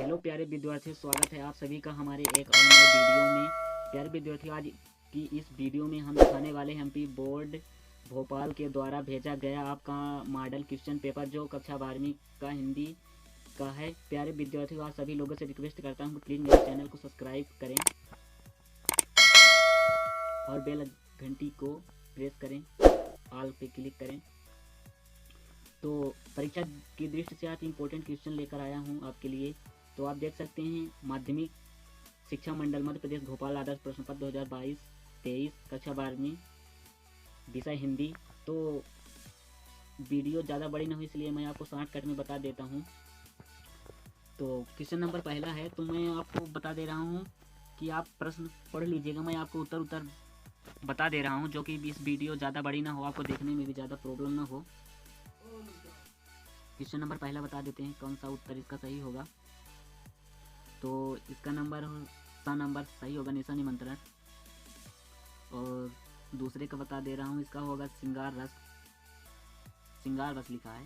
Hello प्यारे विद्यार्थियों, स्वागत है आप सभी का हमारे एक और नए वीडियो में। प्यारे विद्यार्थियों, आज की इस वीडियो में हम दिखाने वाले हैं एमपी बोर्ड भोपाल के द्वारा भेजा गया आपका मॉडल क्वेश्चन पेपर जो कक्षा 12वीं का हिंदी का है। प्यारे विद्यार्थियों, आज सभी लोगों से रिक्वेस्ट करता हूँ कि प्लीज़ मेरे चैनल को सब्सक्राइब करें और बेल घंटी को प्रेस करें, ऑल पे क्लिक करें। तो परीक्षा की दृष्टि से आज इम्पोर्टेंट क्वेश्चन लेकर आया हूँ आपके लिए। तो आप देख सकते हैं, माध्यमिक शिक्षा मंडल मध्य प्रदेश भोपाल आदर्श प्रश्न पत्र 2022-23 कक्षा 12वीं विषय हिंदी। तो वीडियो ज़्यादा बड़ी न हो इसलिए मैं आपको शॉर्टकट में बता देता हूँ। तो क्वेश्चन नंबर पहला है, तो मैं आपको बता दे रहा हूँ कि आप प्रश्न पढ़ लीजिएगा। मैं आपको उत्तर बता दे रहा हूँ, जो कि इस वीडियो ज़्यादा बड़ी ना हो, आपको देखने में भी ज़्यादा प्रॉब्लम ना हो। क्वेश्चन नंबर पहला बता देते हैं कौन सा उत्तर इसका सही होगा। तो इसका नंबर सही होगा निशा निमंत्रण। और दूसरे का बता दे रहा हूँ, इसका होगा श्रृंगार रस लिखा है,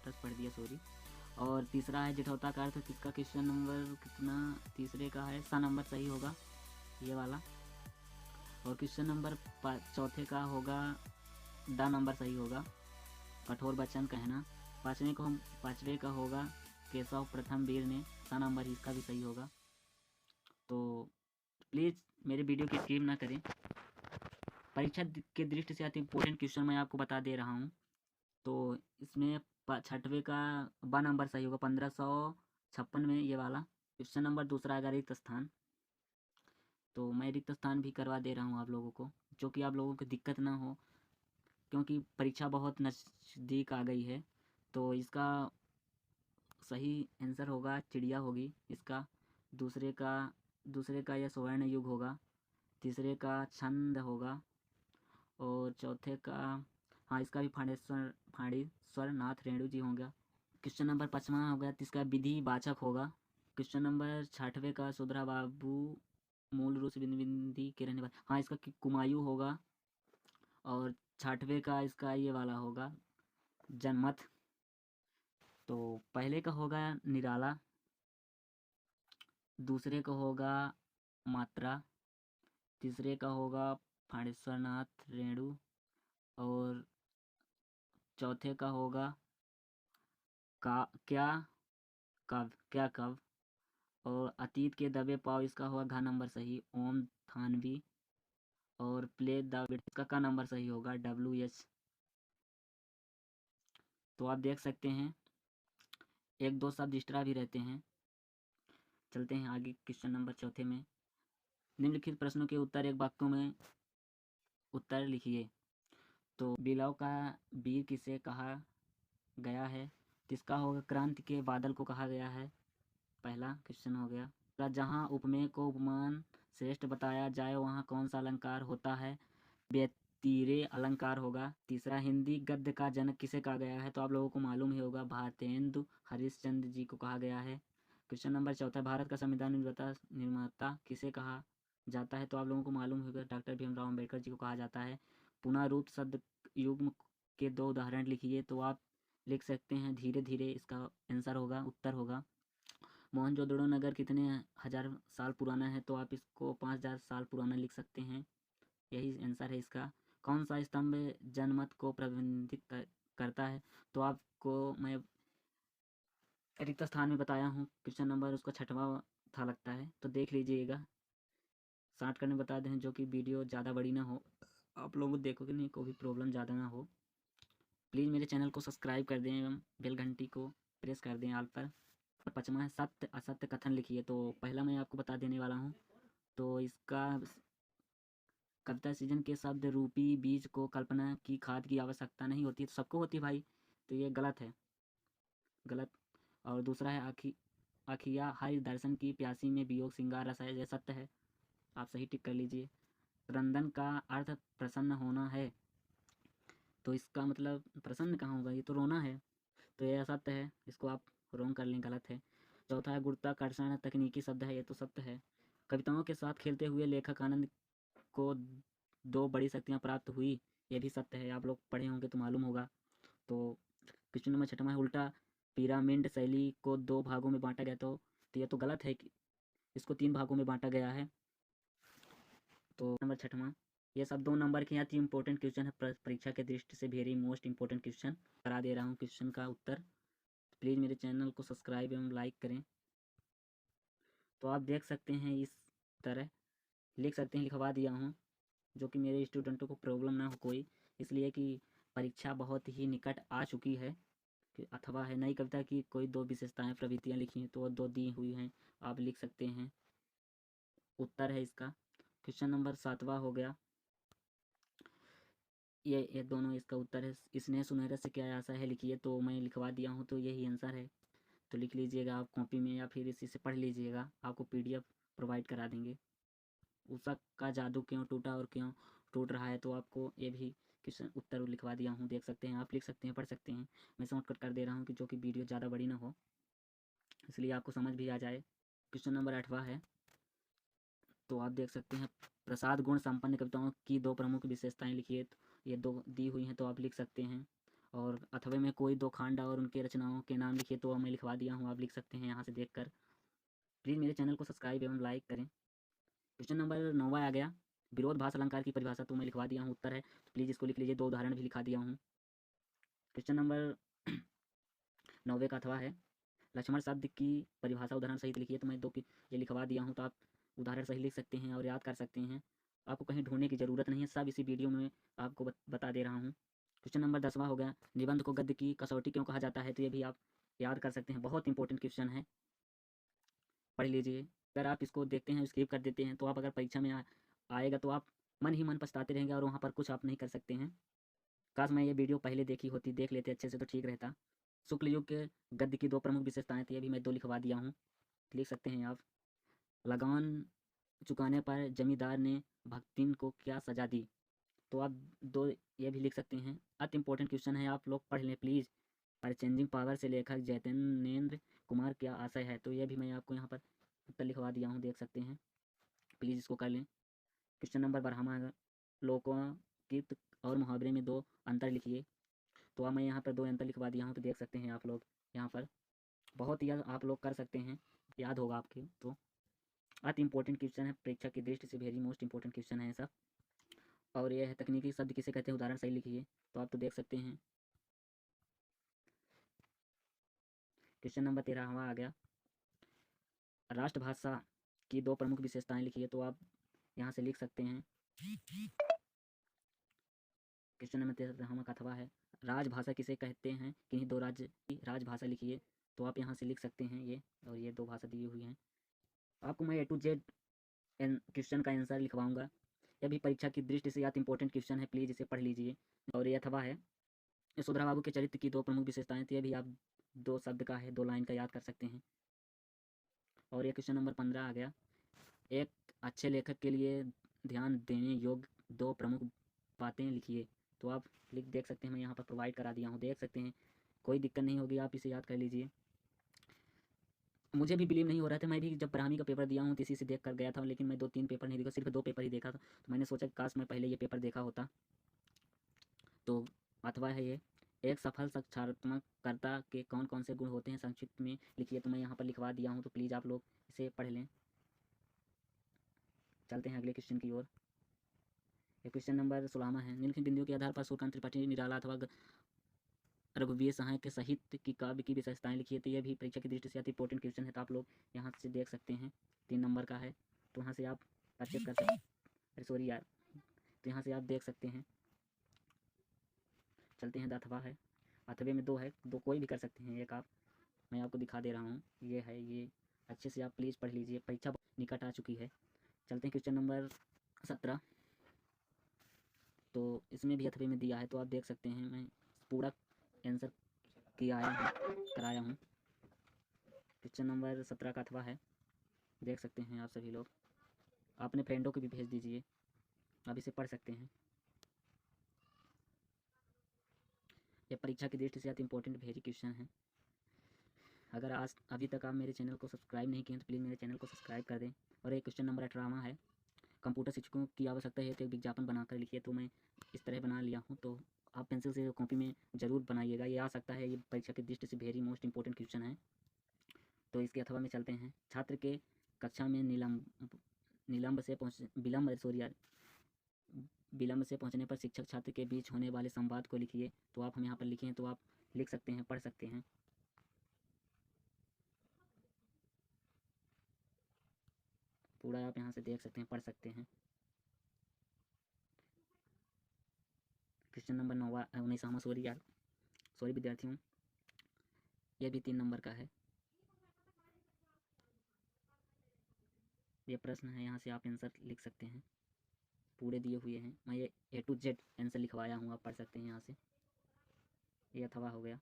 रस पढ़ दिया, सॉरी। और तीसरा है जेठौता का अर्थ, किसका क्वेश्चन नंबर कितना तीसरे का है, सा नंबर सही होगा ये वाला। और क्वेश्चन नंबर चौथे का होगा ड नंबर सही होगा, कठोर वचन कहना। पाँचवें का होगा केशव प्रथम वीर ने, सा नंबर इसका भी सही होगा। तो प्लीज़ मेरे वीडियो की स्किप ना करें। परीक्षा के दृष्टि से अति इम्पोर्टेंट क्वेश्चन मैं आपको बता दे रहा हूँ। तो इसमें छठवें का ब नंबर सही होगा, 1556 में ये वाला। क्वेश्चन नंबर दूसरा आएगा रिक्त स्थान। तो मैं रिक्त स्थान भी करवा दे रहा हूँ आप लोगों को, जो कि आप लोगों को दिक्कत ना हो, क्योंकि परीक्षा बहुत नज़दीक आ गई है। तो इसका सही आंसर होगा चिड़िया होगी इसका। दूसरे का यह स्वर्ण युग होगा। तीसरे का छंद होगा। और चौथे का, हाँ, इसका भी फाड़ेश्वर नाथ रेणु जी होंगे। क्वेश्चन नंबर 5वां होगा, इसका विधि वाचक होगा। क्वेश्चन नंबर 6वें का सुधरा बाबू मूल रूप से बिंदी के रहने वाले, हाँ, इसका कुमायूं होगा। और 6वें का इसका ये वाला होगा जनमत। तो पहले का होगा निराला, दूसरे का होगा मात्रा, तीसरे का होगा फाड़ेश्वर नाथ रेणु, और चौथे का होगा क्या कव। और अतीत के दबे पाव, इसका होगा घ नंबर सही, ओम थानवी। और प्ले द इसका का नंबर सही होगा WH। तो आप देख सकते हैं एक दो शब्द एक्स्ट्रा भी रहते हैं। चलते हैं आगे क्वेश्चन नंबर चौथे में। निम्नलिखित प्रश्नों के उत्तर एक वाक्यों में उत्तर लिखिए। तो बिलाव का वीर किसे कहा गया है, किसका होगा क्रांति के बादल को कहा गया है, पहला क्वेश्चन हो गया। जहाँ उपमेय को उपमान श्रेष्ठ बताया जाए वहाँ कौन सा अलंकार होता है, व्यतिरेक अलंकार होगा। तीसरा, हिंदी गद्य का जनक किसे कहा गया है, तो आप लोगों को मालूम ही होगा, भारतेंदु हरिश्चंद्र जी को कहा गया है। क्वेश्चन नंबर चौथा, भारत का संविधान निर्माता किसे कहा जाता है, तो आप लोगों को मालूम होगा, डॉक्टर भीमराव अम्बेडकर जी को कहा जाता है। पुनरुक्त शब्द युग्म के 2 उदाहरण लिखिए। तो आप लिख सकते हैं धीरे धीरे, इसका आंसर होगा, उत्तर होगा। मोहनजोदड़ो नगर कितने हजार साल पुराना है, तो आप इसको 5000 साल पुराना लिख सकते हैं, यही आंसर है इसका। कौन सा स्तंभ जनमत को प्रतिबिंबित करता है, तो आपको मैं रिक्त स्थान में बताया हूँ, क्वेश्चन नंबर उसका 6वां था लगता है, तो देख लीजिएगा। शॉर्ट करने बता दें, जो कि वीडियो ज़्यादा बड़ी ना हो, आप लोग देखोगे नहीं, कोई भी प्रॉब्लम ज़्यादा ना हो। प्लीज़ मेरे चैनल को सब्सक्राइब कर दें एवं बेल घंटी को प्रेस कर दें ऑल पर। 5वां है सत्य असत्य कथन लिखिए। तो पहला मैं आपको बता देने वाला हूँ। तो इसका कविता सीजन के शब्द रूपी बीज को कल्पना की खाद की आवश्यकता नहीं होती, तो सबको होती भाई, तो ये गलत है, गलत। और दूसरा है अखिया हरि दर्शन की प्यासी में वियोग श्रृंगार रस है, यह सत्य है, आप सही टिक कर लीजिए। क्रंदन का अर्थ प्रसन्न होना है, तो इसका मतलब प्रसन्न कहाँ होगा, ये तो रोना है, तो यह सत्य है, इसको आप रोंग कर लें, गलत है। चौथा है गुरुत्वाकर्षण तकनीकी शब्द है, ये तो सत्य है। कविताओं के साथ खेलते हुए लेखक आनंद को 2 बड़ी शक्तियाँ प्राप्त हुई, ये भी सत्य है, आप लोग पढ़े होंगे तो मालूम होगा। तो क्वेश्चन नंबर 6वां है उल्टा पिरामिड शैली को 2 भागों में बांटा गया, तो ये तो गलत है कि इसको 3 भागों में बांटा गया है। तो नंबर 6वां, ये सब 2 नंबर के यहाँ 3 इंपॉर्टेंट क्वेश्चन है, परीक्षा के दृष्टि से वेरी मोस्ट इंपॉर्टेंट क्वेश्चन करा दे रहा हूँ क्वेश्चन का उत्तर। प्लीज़ मेरे चैनल को सब्सक्राइब एवं लाइक करें। तो आप देख सकते हैं इस तरह लिख सकते हैं, लिखवा दिया हूँ, जो कि मेरे स्टूडेंटों को प्रॉब्लम ना हो कोई, इसलिए कि परीक्षा बहुत ही निकट आ चुकी है। अथवा है नई कविता की कोई 2 विशेषताएं प्रवृत्तियां लिखी हैं, तो 2 दी हुई हैं, आप लिख सकते हैं। उत्तर है इसका क्वेश्चन नंबर 7वां हो गया, ये दोनों इसका उत्तर है। स्नेह सुनहरा से क्या आशा है लिखिए, तो मैं लिखवा दिया हूँ, तो यही आंसर है। तो लिख लीजिएगा आप कॉपी में या फिर इसी से पढ़ लीजिएगा, आपको PDF प्रोवाइड करा देंगे। उषा का जादू क्यों टूटा और क्यों टूट रहा है, तो आपको ये भी क्वेश्चन उत्तर लिखवा दिया हूँ, देख सकते हैं, आप लिख सकते हैं, पढ़ सकते हैं। मैं शॉर्टकट कर दे रहा हूँ कि जो कि वीडियो ज़्यादा बड़ी ना हो, इसलिए आपको समझ भी आ जाए। क्वेश्चन नंबर 8वां है, तो आप देख सकते हैं, प्रसाद गुण संपन्न कविताओं की 2 प्रमुख विशेषताएं लिखिए, तो ये 2 दी हुई हैं, तो आप लिख सकते हैं। और अथवे में कोई 2 खंड और उनके रचनाओं के नाम लिखिए, तो मैं लिखवा दिया हूँ, आप लिख सकते हैं यहाँ से देखकर। प्लीज़ मेरे चैनल को सब्सक्राइब एवं लाइक करें। क्वेश्चन नंबर 9वां आ गया, विरोधाभास अलंकार की परिभाषा, तो मैं लिखवा दिया हूँ, उत्तर है, तो प्लीज़ इसको लिख लीजिए, 2 उदाहरण भी लिखा दिया हूँ। क्वेश्चन नंबर 9वें का अथवा है, लक्ष्मण शब्द की परिभाषा उदाहरण सहित लिखिए, तो मैं 2 की ये लिखवा दिया हूँ, तो आप उदाहरण सही लिख सकते हैं और याद कर सकते हैं, आपको कहीं ढूंढने की ज़रूरत नहीं है, सब इसी वीडियो में आपको बता दे रहा हूँ। क्वेश्चन नंबर 10वां हो गया, निबंध को गद्य की कसौटी क्यों कहा जाता है, तो ये भी आप याद कर सकते हैं, बहुत इंपॉर्टेंट क्वेश्चन है, पढ़ लीजिए। अगर आप इसको देखते हैं स्किप कर देते हैं, तो आप अगर परीक्षा में आएगा तो आप मन ही मन पछताते रहेंगे और वहाँ पर कुछ आप नहीं कर सकते हैं। काश मैं ये वीडियो पहले देखी होती, देख लेते अच्छे से, तो ठीक रहता। शुक्ल युग के गद्य की 2 प्रमुख विशेषताएं थी, ये भी मैं 2 लिखवा दिया हूँ, लिख सकते हैं आप। लगान चुकाने पर जमींदार ने भक्तिन को क्या सजा दी, तो आप 2 ये भी लिख सकते हैं। अति इंपॉर्टेंट क्वेश्चन है, आप लोग पढ़ लें प्लीज़। पर चेंजिंग पावर से लेखक चैतन्येंद्र कुमार क्या आशय है, तो ये भी मैं आपको यहाँ पर उत्तर लिखवा दिया हूँ, देख सकते हैं, प्लीज़ इसको कर लें। क्वेश्चन नंबर 12वां, लोकोकित और मुहावरे में 2 अंतर लिखिए, तो अब मैं यहाँ पर 2 अंतर लिखवा दिया हूँ, तो देख सकते हैं आप लोग यहाँ पर, बहुत ही आप लोग कर सकते हैं, याद होगा आपके। तो अति इंपॉर्टेंट क्वेश्चन है, परीक्षा की दृष्टि से वेरी मोस्ट इंपॉर्टेंट क्वेश्चन है सब। और यह है तकनीकी शब्द किसे कहते हैं, उदाहरण सही लिखिए, तो आप तो देख सकते हैं। क्वेश्चन नंबर 13वां आ गया, राष्ट्रभाषा की 2 प्रमुख विशेषताएं लिखिए, तो आप यहाँ से लिख सकते हैं। क्वेश्चन नंबर 13वां का अथवा है, राजभाषा किसे कहते हैं, किन्हीं 2 राज्य की राजभाषा लिखिए, तो आप यहाँ से लिख सकते हैं ये, और ये 2 भाषा दी हुई हैं। आपको मैं A to Z क्वेश्चन का आंसर लिखवाऊंगा, यह भी परीक्षा की दृष्टि से अति इंपॉर्टेंट क्वेश्चन है, प्लीज़ इसे पढ़ लीजिए। और ये अथवा है, यशोधरा बाबू के चरित्र की 2 प्रमुख विशेषताएं थी, ये भी आप 2 शब्द का है, 2 लाइन का याद कर सकते हैं। और ये क्वेश्चन नंबर 15 आ गया, एक अच्छे लेखक के लिए ध्यान देने योग्य 2 प्रमुख बातें लिखिए, तो आप देख सकते हैं, मैं यहाँ पर प्रोवाइड करा दिया हूँ, देख सकते हैं, कोई दिक्कत नहीं होगी, आप इसे याद कर लीजिए। मुझे भी बिलीव नहीं हो रहा था, मैं भी जब ब्राह्मी का पेपर दिया हूँ तो इसी से देख कर गया था, लेकिन मैं 2-3 पेपर नहीं देखा, सिर्फ 2 पेपर ही देखा था, तो मैंने सोचा काश मैं पहले ये पेपर देखा होता। तो अथवा है ये, एक सफल साक्षात्कारकर्ता के कौन कौन से गुण होते हैं, संक्षिप्त में लिखिए, तो मैं यहाँ पर लिखवा दिया हूँ, तो प्लीज़ आप लोग इसे पढ़ लें। चलते हैं अगले क्वेश्चन की ओर। ये क्वेश्चन नंबर 16वां है, निम्नलिखित बिंदुओं के आधार पर सूर्यकांत त्रिपाठी निराला अथवा रघुवीर सहाय के साहित्य की काव्य की विशेषताएं लिखिए, तो यह भी परीक्षा की दृष्टि से अति इंपॉर्टेंट क्वेश्चन है, तो आप लोग यहाँ से देख सकते हैं, 3 नंबर का है, तो यहाँ से आप परचेज कर सकते, अरे सॉरी यार, तो यहाँ से आप देख सकते हैं। चलते हैं, अथवा है, अथवे में 2 है, 2 कोई भी कर सकते हैं, एक आप, मैं आपको दिखा दे रहा हूँ, ये है, ये अच्छे से आप प्लीज़ पढ़ लीजिए, परीक्षा निकट आ चुकी है। चलते हैं क्वेश्चन नंबर 17, तो इसमें भी अथवे में दिया है, तो आप देख सकते हैं, मैं पूरा आंसर कराया हूँ। क्वेश्चन नंबर 17 का अथवा है, देख सकते हैं आप सभी लोग, अपने फ्रेंडों को भी भेज दीजिए, आप इसे पढ़ सकते हैं। यह परीक्षा की दृष्टि से अति इंपॉर्टेंट वेरी क्वेश्चन है। अगर आज अभी तक आप मेरे चैनल को सब्सक्राइब नहीं किए तो प्लीज़ मेरे चैनल को सब्सक्राइब कर दें। और एक क्वेश्चन नंबर 18वां है, कंप्यूटर शिक्षकों की आवश्यकता है तो एक विज्ञापन बनाकर लिखिए, तो मैं इस तरह बना लिया हूँ, तो आप पेंसिल से कॉपी में ज़रूर बनाइएगा, ये आ सकता है, ये परीक्षा की दृष्टि से वेरी मोस्ट इंपॉर्टेंट क्वेश्चन है। तो इसके अथवा में चलते हैं। छात्र के कक्षा में विलम्ब से पहुंचने पर शिक्षक छात्र के बीच होने वाले संवाद को लिखिए। तो आप हम यहाँ पर लिखें तो आप लिख सकते हैं, पढ़ सकते हैं। पूरा आप यहाँ से देख सकते हैं, पढ़ सकते हैं। क्वेश्चन नंबर 19वां, सॉरी विद्यार्थियों, ये भी 3 नंबर का है। ये प्रश्न है, यहाँ से आप आंसर लिख सकते हैं, पूरे दिए हुए हैं। मैं ये A to Z आंसर लिखवाया हूँ, आप पढ़ सकते हैं यहाँ से। ये अथवा हो गया,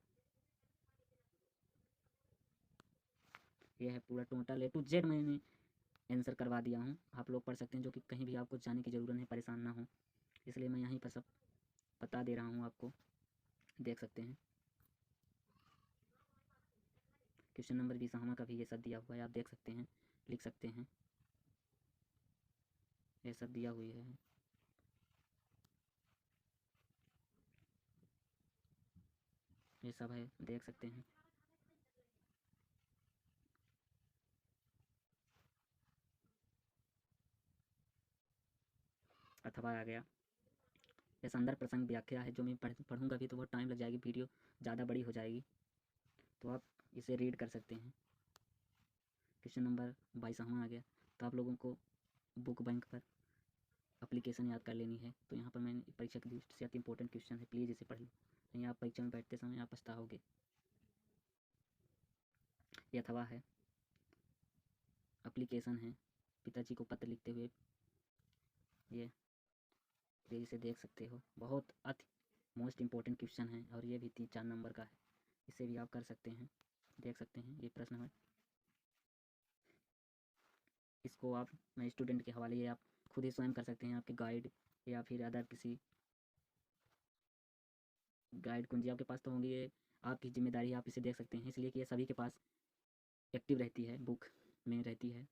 ये है पूरा टोटल A to Z मैंने आंसर करवा दिया हूँ, आप लोग पढ़ सकते हैं, जो कि कहीं भी आपको जाने की ज़रूरत नहीं, परेशान ना हो, इसलिए मैं यहीं पर सब बता दे रहा हूँ आपको, देख सकते हैं। क्वेश्चन नंबर 20 का भी ये सब दिया हुआ है, आप देख सकते हैं, लिख सकते हैं, ये सब दिया हुई है। ये सब है, देख सकते हैं। अथवा आ गया, ये संदर्भ प्रसंग व्याख्या है, जो मैं पढ़ूंगा भी तो बहुत टाइम लग जाएगी, वीडियो ज़्यादा बड़ी हो जाएगी, तो आप इसे रीड कर सकते हैं। क्वेश्चन नंबर 22वां आ गया। तो आप लोगों को बुक बैंक पर एप्लीकेशन याद कर लेनी है। तो यहाँ पर मैंने परीक्षा की दृष्टि से अति इंपॉर्टेंट क्वेश्चन है, प्लीज़ इसे पढ़ लो, नहीं आप परीक्षा में बैठते समय आप पछताओगे। ये अथवा है, एप्लीकेशन है, पिताजी को पत्र लिखते हुए, ये प्लीज़ इसे देख सकते हो, बहुत अति मोस्ट इम्पोर्टेंट क्वेश्चन है, और ये भी 3-4 नंबर का है, इसे भी आप कर सकते हैं, देख सकते हैं। ये प्रश्न है, इसको आप, मैं स्टूडेंट के हवाले, ये आप खुद ही स्वयं कर सकते हैं, आपके गाइड या फिर अदर किसी गाइड कुंजी आपके पास तो होंगी, ये आपकी जिम्मेदारी है, आप इसे देख सकते हैं, इसलिए कि ये सभी के पास एक्टिव रहती है, बुक में रहती है।